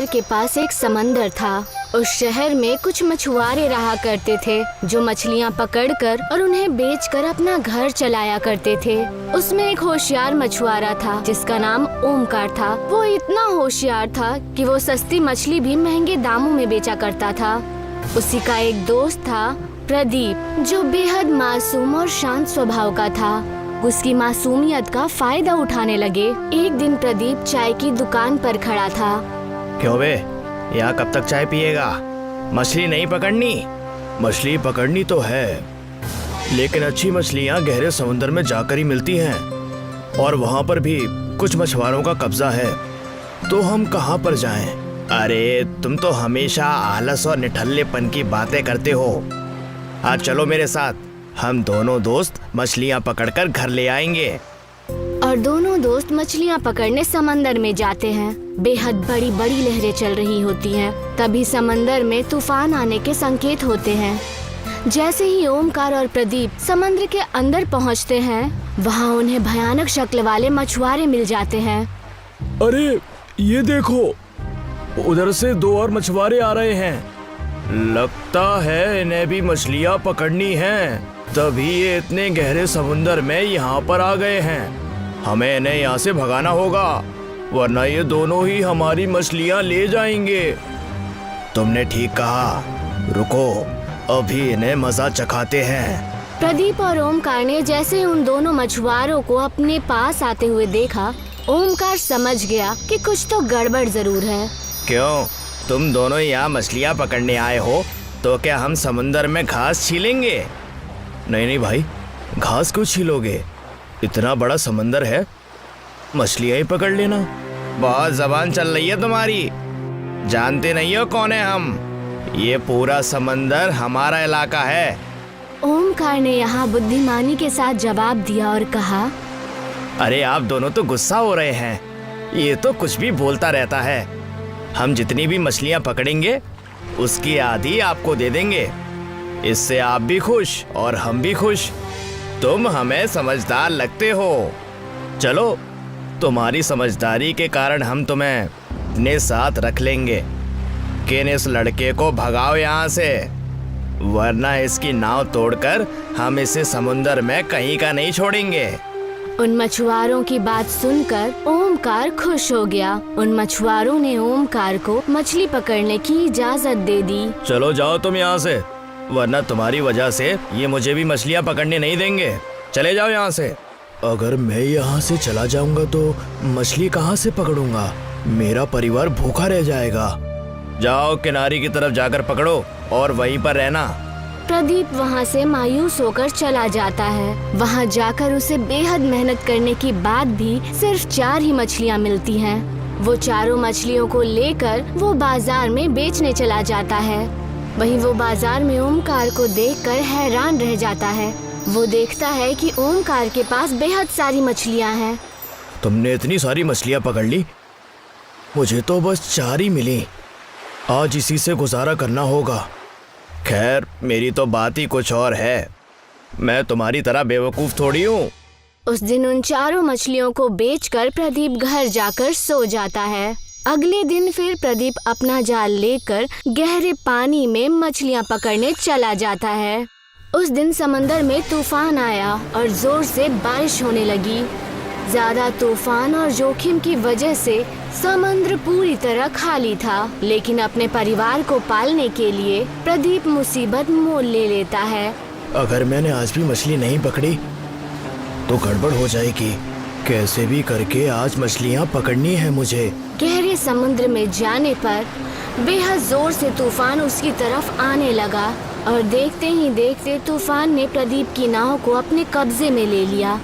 शहर के पास एक समंदर था। उस शहर में कुछ मछुआरे रहा करते थे जो मछलियाँ पकड़कर और उन्हें बेचकर अपना घर चलाया करते थे। उसमें एक होशियार मछुआरा था जिसका नाम ओमकार था। वो इतना होशियार था कि वो सस्ती मछली भी महंगे दामों में बेचा करता था। उसी का एक दोस्त था प्रदीप, जो बेहद मासूम और शांत स्वभाव का था। उसकी मासूमियत का फायदा उठाने लगे। एक दिन प्रदीप चाय की दुकान पर खड़ा था। क्यों बे, यहाँ कब तक चाय पिएगा? मछली नहीं पकड़नी? मछली पकड़नी तो है, लेकिन अच्छी मछलियाँ गहरे समुद्र में जाकर ही मिलती हैं और वहाँ पर भी कुछ मछुआरों का कब्जा है। तो हम कहाँ पर जाएं? अरे तुम तो हमेशा आलस और निठल्लेपन की बातें करते हो। आज चलो मेरे साथ, हम दोनों दोस्त मछलियाँ पकड़कर घर ले आएंगे। और दोनों दोस्त मछलियाँ पकड़ने समंदर में जाते हैं। बेहद बड़ी बड़ी लहरें चल रही होती हैं। तभी समंदर में तूफान आने के संकेत होते हैं। जैसे ही ओमकार और प्रदीप समंदर के अंदर पहुंचते हैं, वहां उन्हें भयानक शक्ल वाले मछुआरे मिल जाते हैं। अरे ये देखो, उधर से दो और मछुआरे आ रहे हैं। लगता है इन्हें भी मछलियाँ पकड़नी हैं, तभी ये इतने गहरे समुंदर में यहाँ पर आ गए हैं। हमें इन्हें यहाँ से भगाना होगा, वरना ये दोनों ही हमारी मछलियाँ ले जाएंगे। तुमने ठीक कहा, रुको अभी इन्हें मजा चखाते हैं। प्रदीप और ओमकार ने जैसे उन दोनों मछुआरों को अपने पास आते हुए देखा, ओमकार समझ गया कि कुछ तो गड़बड़ जरूर है। क्यों, तुम दोनों यहाँ मछलियाँ पकड़ने आए हो तो क्या हम समुंदर में घास छीलेंगे? नहीं नहीं भाई, घास क्यों छीलोगे? इतना बड़ा समंदर है, मछलियाँ ही पकड़ लेना। बहुत जबान चल रही है तुम्हारी, जानते नहीं हो कौन है हम? ये पूरा समंदर हमारा इलाका है। ओमकार ने यहाँ बुद्धिमानी के साथ जवाब दिया और कहा, अरे आप दोनों तो गुस्सा हो रहे हैं, ये तो कुछ भी बोलता रहता है। हम जितनी भी मछलियाँ पकड़ेंगे उसकी आधी आपको दे देंगे। इससे आप भी खुश और हम भी खुश। तुम हमें समझदार लगते हो। चलो, तुम्हारी समझदारी के कारण हम तुम्हें अपने साथ रख लेंगे। किन इस लड़के को भगाओ यहाँ से, वरना इसकी नाव तोड़कर हम इसे समुंदर में कहीं का नहीं छोड़ेंगे। उन मछुआरों की बात सुनकर ओमकार खुश हो गया। उन मछुआरों ने ओमकार को मछली पकड़ने की इजाजत दे दी। चलो जाओ तुम यहाँ से, वरना तुम्हारी वजह से ये मुझे भी मछलियाँ पकड़ने नहीं देंगे। चले जाओ यहाँ से। अगर मैं यहाँ से चला जाऊंगा तो मछली कहाँ से पकड़ूंगा? मेरा परिवार भूखा रह जाएगा। जाओ किनारे की तरफ जाकर पकड़ो और वहीं पर रहना। प्रदीप वहाँ से मायूस होकर चला जाता है। वहाँ जाकर उसे बेहद मेहनत करने के बाद भी सिर्फ 4 ही मछलियाँ मिलती हैं। वो चारों मछलियों को लेकर वो बाजार में बेचने चला जाता है। वहीं वो बाजार में ओमकार को देखकर हैरान रह जाता है। वो देखता है कि ओमकार के पास बेहद सारी मछलियाँ हैं। तुमने इतनी सारी मछलियाँ पकड़ ली? मुझे तो बस 4 ही मिली। आज इसी से गुजारा करना होगा। खैर, मेरी तो बात ही कुछ और है। मैं तुम्हारी तरह बेवकूफ़ थोड़ी हूँ। उस दिन उन चारों मछलियों को बेचकर प्रदीप घर जाकर सो जाता है। अगले दिन फिर प्रदीप अपना जाल लेकर गहरे पानी में मछलियाँ पकड़ने चला जाता है। उस दिन समंदर में तूफान आया और जोर से बारिश होने लगी। ज्यादा तूफान और जोखिम की वजह से समुद्र पूरी तरह खाली था, लेकिन अपने परिवार को पालने के लिए प्रदीप मुसीबत मोल ले लेता है। अगर मैंने आज भी मछली नहीं पकड़ी तो गड़बड़ हो जाएगी। कैसे भी करके आज मछलियाँ पकड़नी है मुझे। गहरे समुद्र में जाने पर बेहद जोर से तूफान उसकी तरफ आने लगा और देखते ही देखते तूफान ने प्रदीप की नाव को अपने कब्जे में ले लिया।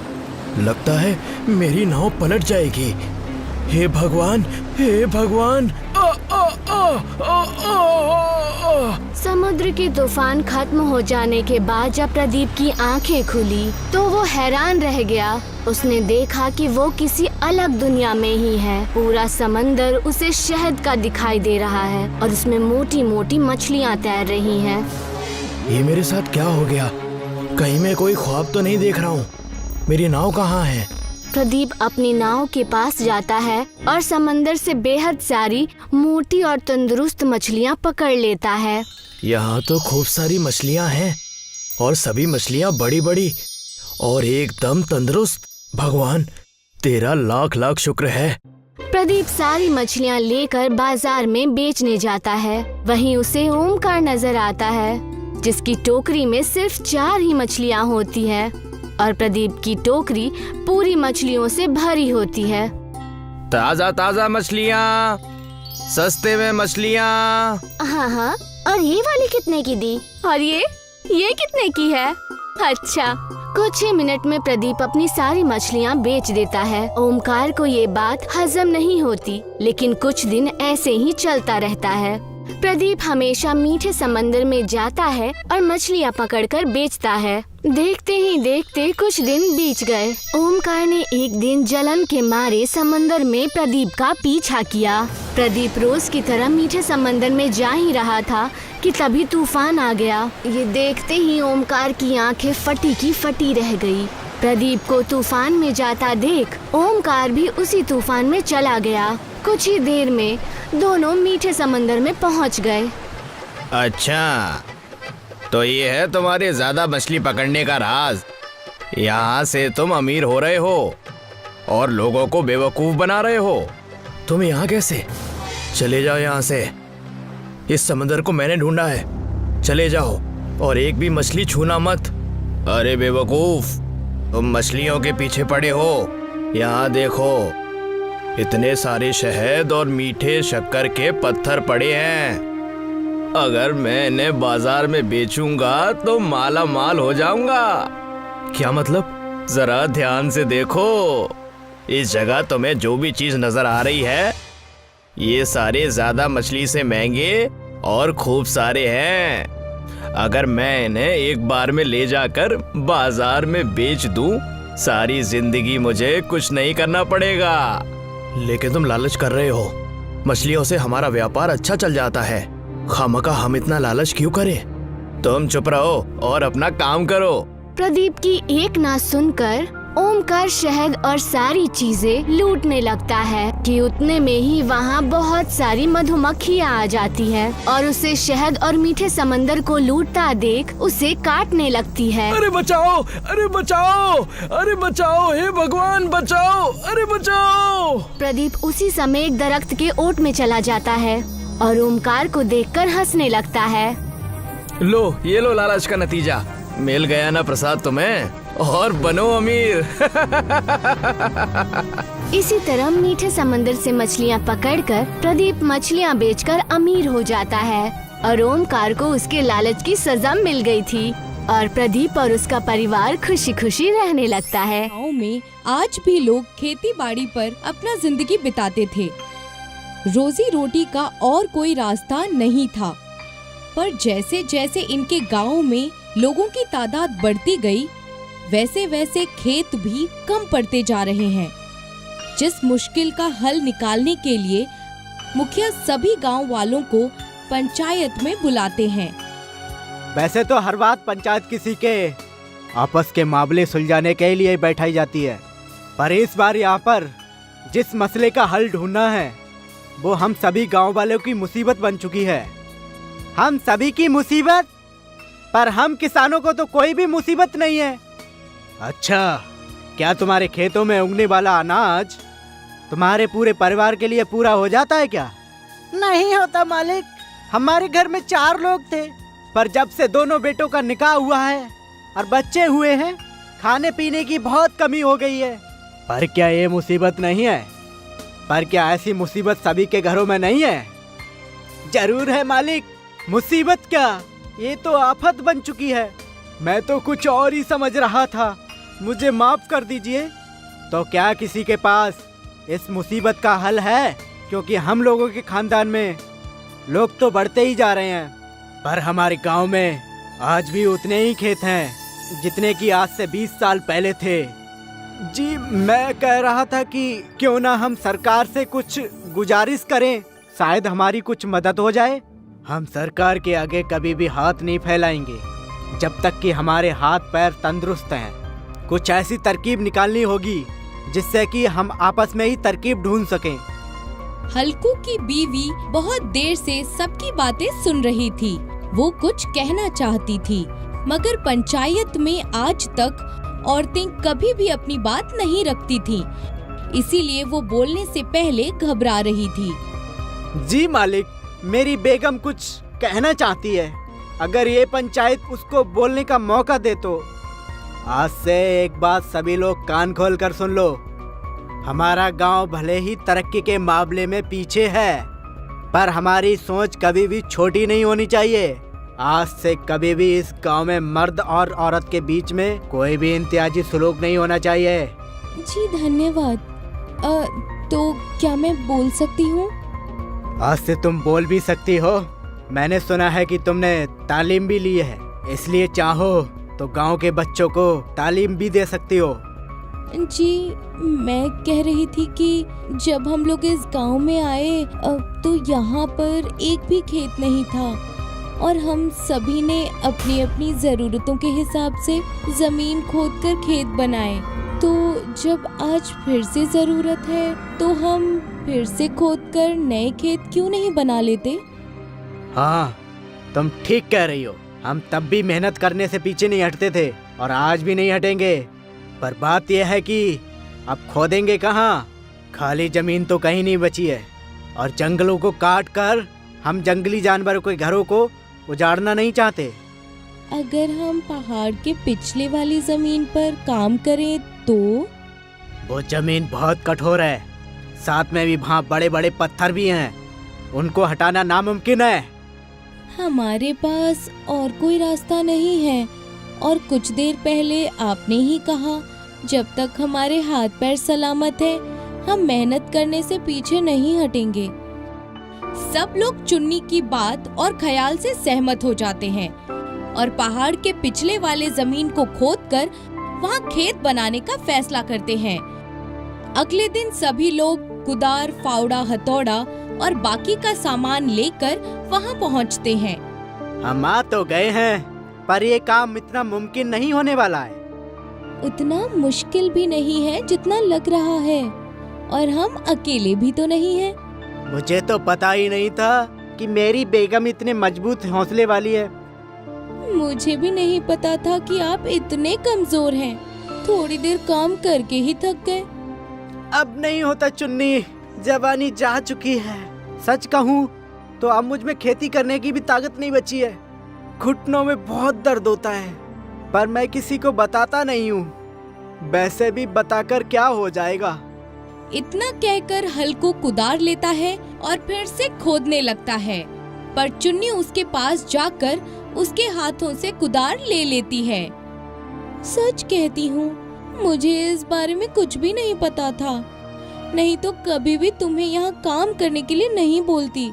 लगता है मेरी नाव पलट जाएगी। हे भगवान, हे भगवान। समुद्र के तूफान खत्म हो जाने के बाद जब प्रदीप की आंखें खुली तो वो हैरान रह गया। उसने देखा कि वो किसी अलग दुनिया में ही है। पूरा समंदर उसे शहद का दिखाई दे रहा है और उसमें मोटी मोटी मछलियाँ तैर रही हैं। ये मेरे साथ क्या हो गया? कहीं मैं कोई ख्वाब तो नहीं देख रहा हूँ? मेरी नाव कहाँ है? प्रदीप अपनी नाव के पास जाता है और समंदर से बेहद सारी मोटी और तंदुरुस्त मछलियाँ पकड़ लेता है। यहाँ तो खूब सारी मछलियाँ हैं और सभी मछलियाँ बड़ी बड़ी और एकदम तंदुरुस्त। भगवान तेरा लाख लाख शुक्र है। प्रदीप सारी मछलियाँ लेकर बाजार में बेचने जाता है। वहीं उसे ओमकार नजर आता है जिसकी टोकरी में सिर्फ 4 ही मछलियाँ होती है और प्रदीप की टोकरी पूरी मछलियों से भरी होती है। ताजा ताजा मछलियाँ, सस्ते में मछलियाँ। हाँ, और ये वाली कितने की दी? और ये कितने की है? अच्छा। कुछ ही मिनट में प्रदीप अपनी सारी मछलियाँ बेच देता है। ओमकार को ये बात हजम नहीं होती, लेकिन कुछ दिन ऐसे ही चलता रहता है। प्रदीप हमेशा मीठे समंदर में जाता है और मछलियाँ पकड़कर बेचता है। देखते ही देखते कुछ दिन बीत गए। ओमकार ने एक दिन जलन के मारे समंदर में प्रदीप का पीछा किया। प्रदीप रोज की तरह मीठे समंदर में जा ही रहा था कि तभी तूफान आ गया। ये देखते ही ओमकार की आंखें फटी की फटी रह गई। प्रदीप को तूफान में जाता देख ओमकार भी उसी तूफान में चला गया। कुछ ही देर में दोनों मीठे समंदर में पहुंच गए। अच्छा, तो ये है तुम्हारे ज्यादा मछली पकड़ने का राज। यहाँ से तुम अमीर हो रहे हो और लोगों को बेवकूफ बना रहे हो। तुम यहाँ कैसे? चले जाओ यहाँ से। इस समंदर को मैंने ढूंढा है। चले जाओ और एक भी मछली छूना मत। अरे बेवकूफ, तुम मछलियों के पीछे पड़े हो। यहाँ देखो, इतने सारे शहद और मीठे शक्कर के पत्थर पड़े हैं। अगर मैं इन्हें बाजार में बेचूंगा तो माला माल हो जाऊंगा। क्या मतलब? जरा ध्यान से देखो। इस जगह तुम्हें जो भी चीज नजर आ रही है, ये सारे ज्यादा मछली से महंगे और खूब सारे हैं। अगर मैं इन्हें एक बार में ले जाकर बाजार में बेच दूं, सारी जिंदगी मुझे कुछ नहीं करना पड़ेगा। लेकिन तुम लालच कर रहे हो। मछलियों से हमारा व्यापार अच्छा चल जाता है। खामखा हम इतना लालच क्यों करें? तुम चुप रहो और अपना काम करो। प्रदीप की एक ना सुनकर ओमकार शहद और सारी चीजें लूटने लगता है कि उतने में ही वहाँ बहुत सारी मधुमक्खियाँ आ जाती है और उसे शहद और मीठे समंदर को लूटता देख उसे काटने लगती है। अरे बचाओ, अरे बचाओ, अरे बचाओ, हे भगवान बचाओ, अरे बचाओ। प्रदीप उसी समय एक दरख्त के ओट में चला जाता है और ओमकार को देखकर हंसने लगता है। लो, ये लो लालच का नतीजा। मिल गया ना प्रसाद तुम्हें, और बनो अमीर। इसी तरह मीठे समंदर से मछलियाँ पकड़कर प्रदीप मछलियाँ बेचकर अमीर हो जाता है और ओमकार को उसके लालच की सजा मिल गई थी और प्रदीप और उसका परिवार खुशी खुशी रहने लगता है। गाँव में आज भी लोग खेती बाड़ी पर अपना जिंदगी बिताते थे। रोजी रोटी का और कोई रास्ता नहीं था, पर जैसे जैसे इनके गांव में लोगों की तादाद बढ़ती गई, वैसे वैसे खेत भी कम पड़ते जा रहे हैं। जिस मुश्किल का हल निकालने के लिए मुखिया सभी गांव वालों को पंचायत में बुलाते हैं। वैसे तो हर बात पंचायत किसी के आपस के मामले सुलझाने के लिए बैठाई जाती है, पर इस बार यहाँ पर जिस मसले का हल ढूंढना है वो हम सभी गांव वालों की मुसीबत बन चुकी है। हम सभी की मुसीबत, पर हम किसानों को तो कोई भी मुसीबत नहीं है। अच्छा, क्या तुम्हारे खेतों में उगने वाला अनाज तुम्हारे पूरे परिवार के लिए पूरा हो जाता है क्या? नहीं होता मालिक। हमारे घर में 4 लोग थे, पर जब से दोनों बेटों का निकाह हुआ है और बच्चे हुए हैं, खाने पीने की बहुत कमी हो गई है। पर क्या ये मुसीबत नहीं है? पर क्या ऐसी मुसीबत सभी के घरों में नहीं है? जरूर है मालिक। मुसीबत क्या, ये तो आफत बन चुकी है। मैं तो कुछ और ही समझ रहा था, मुझे माफ कर दीजिए। तो क्या किसी के पास इस मुसीबत का हल है? क्योंकि हम लोगों के खानदान में लोग तो बढ़ते ही जा रहे हैं, पर हमारे गांव में आज भी उतने ही खेत हैं जितने कि आज से 20 साल पहले थे। जी, मैं कह रहा था कि क्यों ना हम सरकार से कुछ गुजारिश करें, शायद हमारी कुछ मदद हो जाए। हम सरकार के आगे कभी भी हाथ नहीं फैलाएंगे जब तक कि हमारे हाथ पैर तंदुरुस्त हैं। कुछ ऐसी तरकीब निकालनी होगी जिससे कि हम आपस में ही तरकीब ढूंढ सकें। हल्कू की बीवी बहुत देर से सबकी बातें सुन रही थी। वो कुछ कहना चाहती थी, मगर पंचायत में आज तक औरतें कभी भी अपनी बात नहीं रखती थीं। इसीलिए वो बोलने से पहले घबरा रही थी। जी मालिक, मेरी बेगम कुछ कहना चाहती है। अगर ये पंचायत उसको बोलने का मौका दे तो। आज से एक बात सभी लोग कान खोल कर सुन लो। हमारा गांव भले ही तरक्की के मामले में पीछे है, पर हमारी सोच कभी भी छोटी नहीं होनी चाहिए। आज से कभी भी इस गांव में मर्द और औरत के बीच में कोई भी इम्तियाजी सलूक नहीं होना चाहिए। जी धन्यवाद। तो क्या मैं बोल सकती हूँ? आज से तुम बोल भी सकती हो। मैंने सुना है कि तुमने तालीम भी ली है, इसलिए चाहो तो गांव के बच्चों को तालीम भी दे सकती हो। जी, मैं कह रही थी कि जब हम लोग इस गांव में आए तो यहाँ पर एक भी खेत नहीं था और हम सभी ने अपनी अपनी ज़रूरतों के हिसाब से ज़मीन खोदकर खेत बनाए। तो जब आज फिर से ज़रूरत है तो हम फिर से खोदकर नए खेत क्यों नहीं बना लेते? हाँ, तुम ठीक कह रही हो। हम तब भी मेहनत करने से पीछे नहीं हटते थे और आज भी नहीं हटेंगे। पर बात यह है कि अब खोदेंगे कहाँ? खाली जमीन तो कहीं नहीं बची है और जंगलों को काट कर हम जंगली जानवरों के घरों को उजाड़ना नहीं चाहते। अगर हम पहाड़ के पिछले वाली जमीन पर काम करें तो? वो जमीन बहुत कठोर है, साथ में भी वहाँ बड़े बड़े पत्थर भी हैं। उनको हटाना नामुमकिन है। हमारे पास और कोई रास्ता नहीं है और कुछ देर पहले आपने ही कहा जब तक हमारे हाथ पैर सलामत है हम मेहनत करने से पीछे नहीं हटेंगे। सब लोग चुन्नी की बात और ख्याल से सहमत हो जाते हैं और पहाड़ के पिछले वाले जमीन को खोदकर वहाँ खेत बनाने का फैसला करते हैं। अगले दिन सभी लोग कुदार, फावड़ा, हथौड़ा और बाकी का सामान लेकर वहाँ पहुँचते हैं। हम आ तो गए हैं, पर ये काम इतना मुमकिन नहीं होने वाला है। उतना मुश्किल भी नहीं है जितना लग रहा है और हम अकेले भी तो नहीं हैं। मुझे तो पता ही नहीं था कि मेरी बेगम इतने मजबूत हौसले वाली है। मुझे भी नहीं पता था कि आप इतने कमजोर हैं। थोड़ी देर काम करके ही थक गए। अब नहीं होता चुन्नी, जवानी जा चुकी है। सच कहूँ तो अब मुझ में खेती करने की भी ताकत नहीं बची है। घुटनों में बहुत दर्द होता है, पर मैं किसी को बताता नहीं हूँ। वैसे भी बताकर क्या हो जाएगा। इतना कहकर हल्कू कुदार लेता है और फिर से खोदने लगता है, पर चुन्नी उसके पास जाकर उसके हाथों से कुदार ले लेती है। सच कहती हूँ, मुझे इस बारे में कुछ भी नहीं पता था, नहीं तो कभी भी तुम्हें यहाँ काम करने के लिए नहीं बोलती।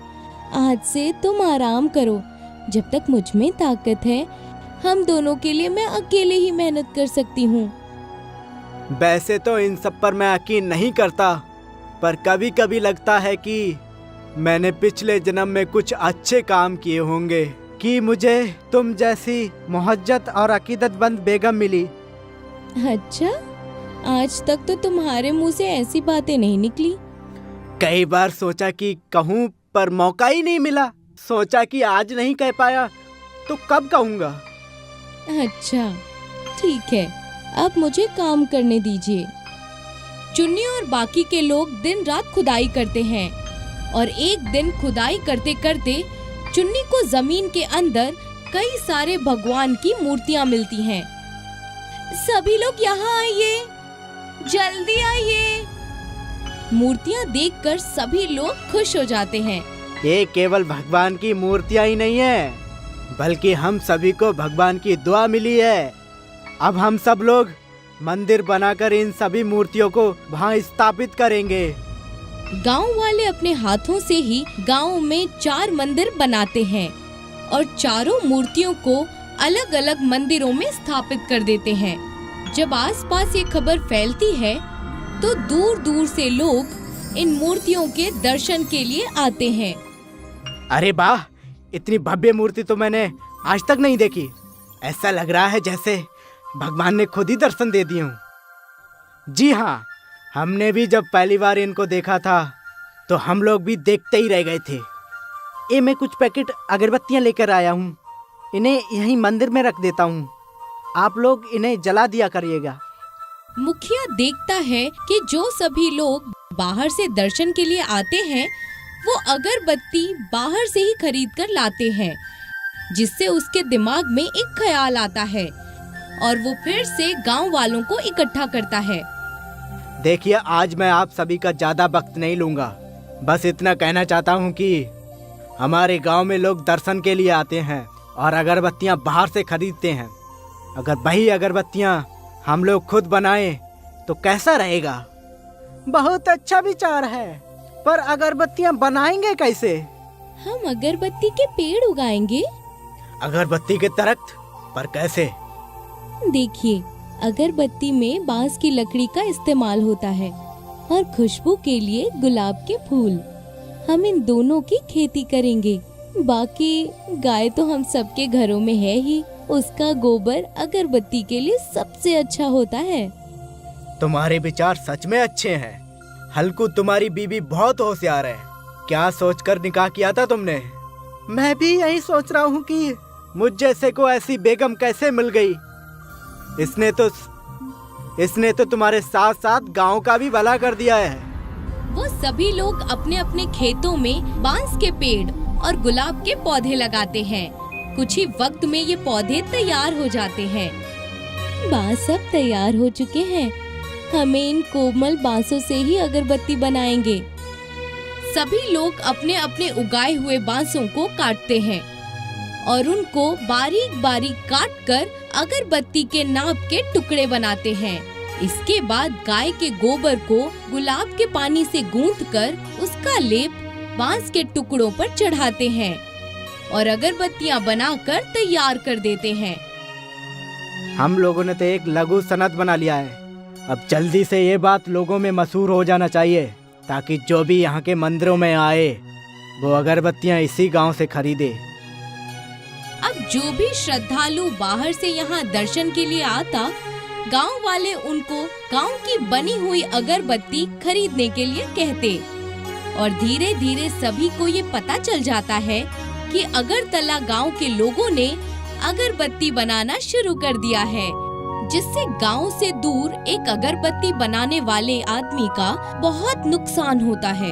आज से तुम आराम करो, जब तक मुझ में ताकत है हम दोनों के लिए मैं अकेले ही मेहनत कर सकती हूँ। वैसे तो इन सब पर मैं यकीन नहीं करता, पर कभी कभी लगता है कि मैंने पिछले जन्म में कुछ अच्छे काम किए होंगे कि मुझे तुम जैसी मुहज्जत और अकीदतमंद बेगम मिली। अच्छा, आज तक तो तुम्हारे मुंह से ऐसी बातें नहीं निकली। कई बार सोचा कि कहूँ, पर मौका ही नहीं मिला। सोचा कि आज नहीं कह पाया तो कब कहूँगा। अच्छा ठीक है, अब मुझे काम करने दीजिए। चुन्नी और बाकी के लोग दिन रात खुदाई करते हैं और एक दिन खुदाई करते करते चुन्नी को जमीन के अंदर कई सारे भगवान की मूर्तियां मिलती हैं। सभी लोग यहाँ आइए, जल्दी आइए। मूर्तियां देखकर सभी लोग खुश हो जाते हैं। ये केवल भगवान की मूर्तियां ही नहीं है, बल्कि हम सभी को भगवान की दुआ मिली है। अब हम सब लोग मंदिर बनाकर इन सभी मूर्तियों को वहाँ स्थापित करेंगे। गांव वाले अपने हाथों से ही गांव में 4 मंदिर बनाते हैं और चारों मूर्तियों को अलग अलग मंदिरों में स्थापित कर देते हैं। जब आसपास ये खबर फैलती है तो दूर दूर से लोग इन मूर्तियों के दर्शन के लिए आते हैं। अरे वाह, इतनी भव्य मूर्ति तो मैंने आज तक नहीं देखी। ऐसा लग रहा है जैसे भगवान ने खुद ही दर्शन दे दिए हों। जी हाँ, हमने भी जब पहली बार इनको देखा था तो हम लोग भी देखते ही रह गए थे। ये मैं कुछ पैकेट अगरबत्तियां लेकर आया हूँ, इन्हें यहीं मंदिर में रख देता हूँ, आप लोग इन्हें जला दिया करिएगा। मुखिया देखता है कि जो सभी लोग बाहर से दर्शन के लिए आते हैं वो अगरबत्ती बाहर से ही खरीद कर लाते हैं, जिससे उसके दिमाग में एक ख्याल आता है और वो फिर से गांव वालों को इकट्ठा करता है। देखिए, आज मैं आप सभी का ज्यादा वक्त नहीं लूंगा, बस इतना कहना चाहता हूँ कि हमारे गांव में लोग दर्शन के लिए आते हैं और अगरबत्तियां बाहर से खरीदते हैं। अगर वही अगरबत्तियां हम लोग खुद बनाएं तो कैसा रहेगा? बहुत अच्छा विचार है, पर अगरबत्तियां बनाएंगे कैसे? हम अगरबत्ती के पेड़ उगाएंगे। अगरबत्ती के दरख्त पर कैसे? देखिए, अगरबत्ती में बांस की लकड़ी का इस्तेमाल होता है और खुशबू के लिए गुलाब के फूल। हम इन दोनों की खेती करेंगे। बाकी गाय तो हम सबके घरों में है ही, उसका गोबर अगरबत्ती के लिए सबसे अच्छा होता है। तुम्हारे विचार सच में अच्छे हैं। हल्कू, तुम्हारी बीबी बहुत होशियार है। क्या सोचकर निकाह किया था तुमने? मैं भी यही सोच रहा हूँ कि मुझ जैसे को ऐसी बेगम कैसे मिल गई। इसने तो तुम्हारे साथ साथ गांव का भी भला कर दिया है। वो सभी लोग अपने अपने खेतों में बांस के पेड़ और गुलाब के पौधे लगाते हैं। कुछ ही वक्त में ये पौधे तैयार हो जाते हैं। बांस अब तैयार हो चुके हैं। हमें इन कोमल बांसों से ही अगरबत्ती बनाएंगे। सभी लोग अपने अपने उगाए हुए बांसों को काटते हैं और उनको बारीक बारीक काट कर अगरबत्ती के नाप के टुकड़े बनाते हैं। इसके बाद गाय के गोबर को गुलाब के पानी से गूंथकर उसका लेप बांस के टुकड़ों पर चढ़ाते हैं और अगरबत्तियां बनाकर तैयार कर देते हैं। हम लोगों ने तो एक लघु सनद बना लिया है। अब जल्दी से ये बात लोगों में मशहूर हो जाना चाहिए, ताकि जो भी यहाँ के मंदिरों में आए वो अगरबत्तियां इसी गांव से खरीदे। अब जो भी श्रद्धालु बाहर से यहाँ दर्शन के लिए आता, गांव वाले उनको गांव की बनी हुई अगरबत्ती खरीदने के लिए कहते और धीरे धीरे सभी को ये पता चल जाता है कि अगरतला गांव के लोगों ने अगरबत्ती बनाना शुरू कर दिया है, जिससे गांव से दूर एक अगरबत्ती बनाने वाले आदमी का बहुत नुकसान होता है।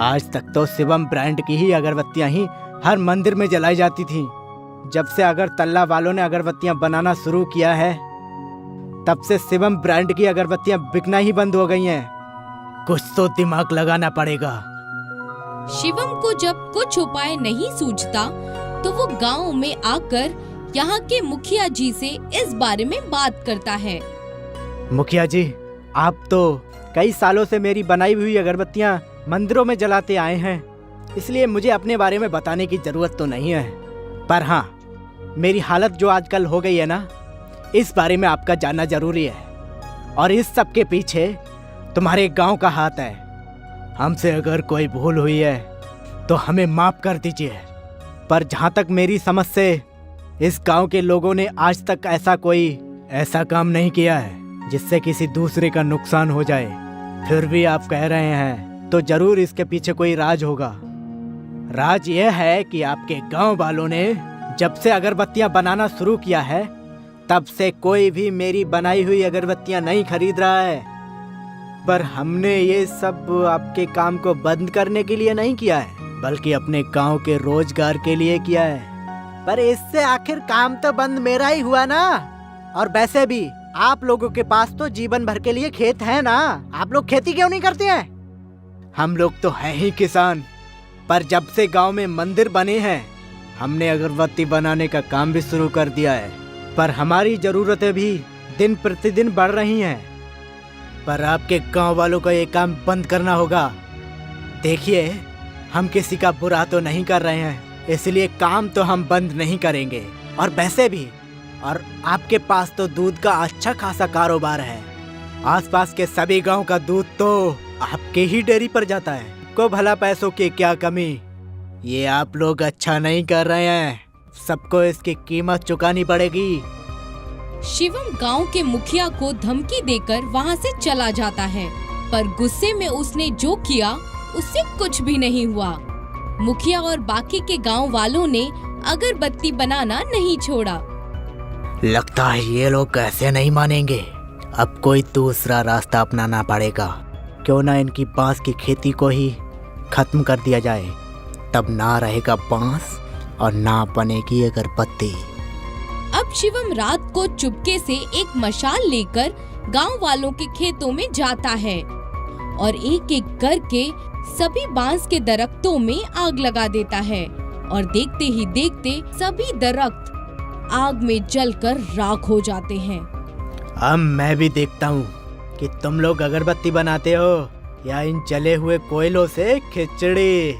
आज तक तो शिवम ब्रांड की ही अगरबत्तियां ही हर मंदिर में जलाई जाती थीं। जब से अगरतला वालों ने अगरबत्तियां बनाना शुरू किया है, तब से शिवम ब्रांड की अगरबत्तियां बिकना ही बंद हो गई हैं। कुछ तो दिमाग लगाना पड़ेगा। शिवम को जब कुछ उपाय नहीं सूझता तो वो गांव में आकर यहाँ के मुखिया जी से इस बारे में बात करता है। मुखिया जी, आप तो कई सालों से मेरी बनाई हुई अगरबत्तियां मंदिरों में जलाते आए हैं, इसलिए मुझे अपने बारे में बताने की जरूरत तो नहीं है। पर हाँ, मेरी हालत जो आजकल हो गई है ना, इस बारे में आपका जानना जरूरी है। और इस सब के पीछे तुम्हारे गांव का हाथ है। हमसे अगर कोई भूल हुई है तो हमें माफ कर दीजिए, पर जहाँ तक मेरी समझ से इस गांव के लोगों ने आज तक ऐसा काम नहीं किया है जिससे किसी दूसरे का नुकसान हो जाए। फिर भी आप कह रहे हैं तो जरूर इसके पीछे कोई राज होगा। राज यह है कि आपके गांव वालों ने जब से अगरबत्तियां बनाना शुरू किया है, तब से कोई भी मेरी बनाई हुई अगरबत्तियां नहीं खरीद रहा है। पर हमने ये सब आपके काम को बंद करने के लिए नहीं किया है, बल्कि अपने गांव के रोजगार के लिए किया है। पर इससे आखिर काम तो बंद मेरा ही हुआ ना। और वैसे भी आप लोगों के पास तो जीवन भर के लिए खेत है ना, आप लोग खेती क्यों नहीं करते हैं? हम लोग तो हैं ही किसान, पर जब से गांव में मंदिर बने हैं, हमने अगरबत्ती बनाने का काम भी शुरू कर दिया है। पर हमारी जरूरतें भी दिन प्रतिदिन बढ़ रही हैं। पर आपके गांव वालों को ये काम बंद करना होगा। देखिए, हम किसी का बुरा तो नहीं कर रहे हैं, इसलिए काम तो हम बंद नहीं करेंगे। और वैसे भी आपके पास तो दूध का अच्छा खासा कारोबार है। आसपास के सभी गांव का दूध तो आपके ही डेयरी पर जाता है। को भला पैसों की क्या कमी? ये आप लोग अच्छा नहीं कर रहे हैं, सबको इसकी कीमत चुकानी पड़ेगी। शिवम गांव के मुखिया को धमकी देकर वहां से चला जाता है, पर गुस्से में उसने जो किया उससे कुछ भी नहीं हुआ। मुखिया और बाकी के गांव वालों ने अगरबत्ती बनाना नहीं छोड़ा। लगता है ये लोग कैसे नहीं मानेंगे। अब कोई दूसरा रास्ता अपनाना पड़ेगा। क्यों ना इनकी बांस की खेती को ही खत्म कर दिया जाए, तब ना रहेगा बांस और ना बनेगी अगरबत्ती। अब शिवम रात को चुपके से एक मशाल लेकर गांव वालों के खेतों में जाता है और एक एक करके सभी बांस के दरख्तों में आग लगा देता है और देखते ही देखते सभी दरख्त आग में जलकर राख हो जाते हैं। अब मैं भी देखता हूँ कि तुम लोग अगरबत्ती बनाते हो या इन जले हुए कोयलों से खिचड़ी।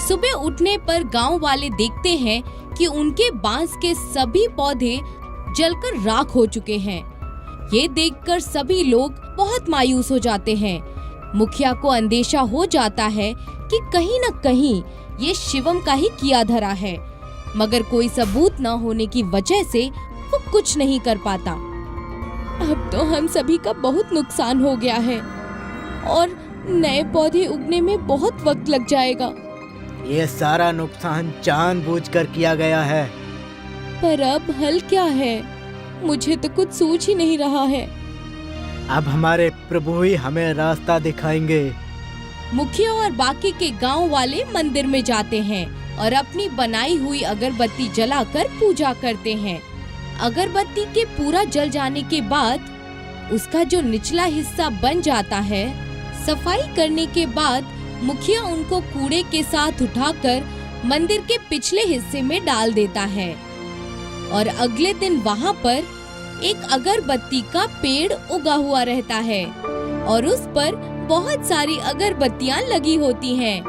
सुबह उठने पर गांव वाले देखते हैं कि उनके बांस के सभी पौधे जलकर राख हो चुके हैं। ये देखकर सभी लोग बहुत मायूस हो जाते हैं। मुखिया को अंदेशा हो जाता है कि कहीं न कहीं ये शिवम का ही किया धरा है, मगर कोई सबूत न होने की वजह से वो कुछ नहीं कर पाता। अब तो हम सभी का बहुत नुकसान हो गया है और नए पौधे उगने में बहुत वक्त लग जाएगा। ये सारा नुकसान जानबूझकर किया गया है। पर अब हल क्या है? मुझे तो कुछ सूझ ही नहीं रहा है। अब हमारे प्रभु ही हमें रास्ता दिखाएंगे। मुखिया और बाकी के गांव वाले मंदिर में जाते हैं और अपनी बनाई हुई अगरबत्ती जलाकर पूजा करते हैं। अगरबत्ती के पूरा जल जाने के बाद उसका जो निचला हिस्सा बन जाता है, सफाई करने के बाद मुखिया उनको कूड़े के साथ उठाकर मंदिर के पिछले हिस्से में डाल देता है और अगले दिन वहाँ पर एक अगरबत्ती का पेड़ उगा हुआ रहता है और उस पर बहुत सारी अगरबत्तियां लगी होती हैं।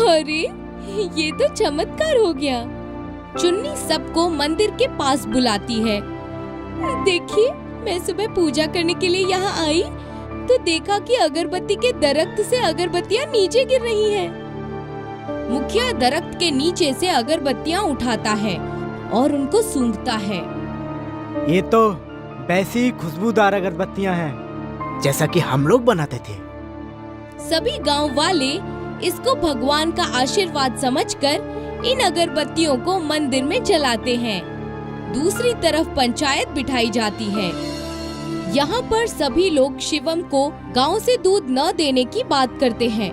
अरे ये तो चमत्कार हो गया। चुन्नी सबको मंदिर के पास बुलाती है। देखिए, मैं सुबह पूजा करने के लिए यहाँ आई तो देखा कि अगरबत्ती के दरख्त से अगरबत्तियां नीचे गिर रही हैं। मुखिया दरख्त के नीचे से अगरबत्तियां उठाता है और उनको सूंघता है। ये तो वैसी ही खुशबूदार अगरबत्तियां हैं जैसा कि हम लोग बनाते थे। सभी गांव वाले इसको भगवान का आशीर्वाद समझकर इन अगरबत्तियों को मंदिर में जलाते हैं। दूसरी तरफ पंचायत बिठाई जाती है। यहाँ पर सभी लोग शिवम को गांव से दूध न देने की बात करते हैं।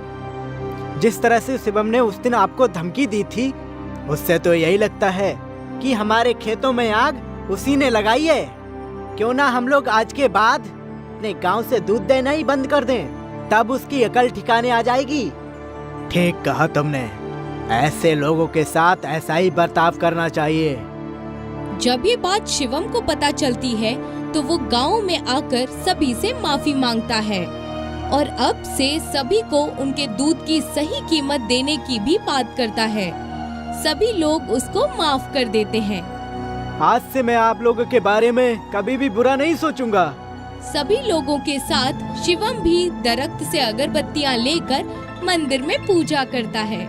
जिस तरह से शिवम ने उस दिन आपको धमकी दी थी, उससे तो यही लगता है कि हमारे खेतों में आग उसी ने लगाई है। क्यों ना हम लोग आज के बाद अपने गांव से दूध देना ही बंद कर दें, तब उसकी अकल ठिकाने आ जाएगी। ठीक कहा तुमने। ऐसे लोगों के साथ ऐसा ही बर्ताव करना चाहिए। जब ये बात शिवम को पता चलती है तो वो गांव में आकर सभी से माफी मांगता है और अब से सभी को उनके दूध की सही कीमत देने की भी बात करता है। सभी लोग उसको माफ कर देते हैं। आज से मैं आप लोगों के बारे में कभी भी बुरा नहीं सोचूंगा। सभी लोगों के साथ शिवम भी दरख्त से अगरबत्तियां लेकर मंदिर में पूजा करता है।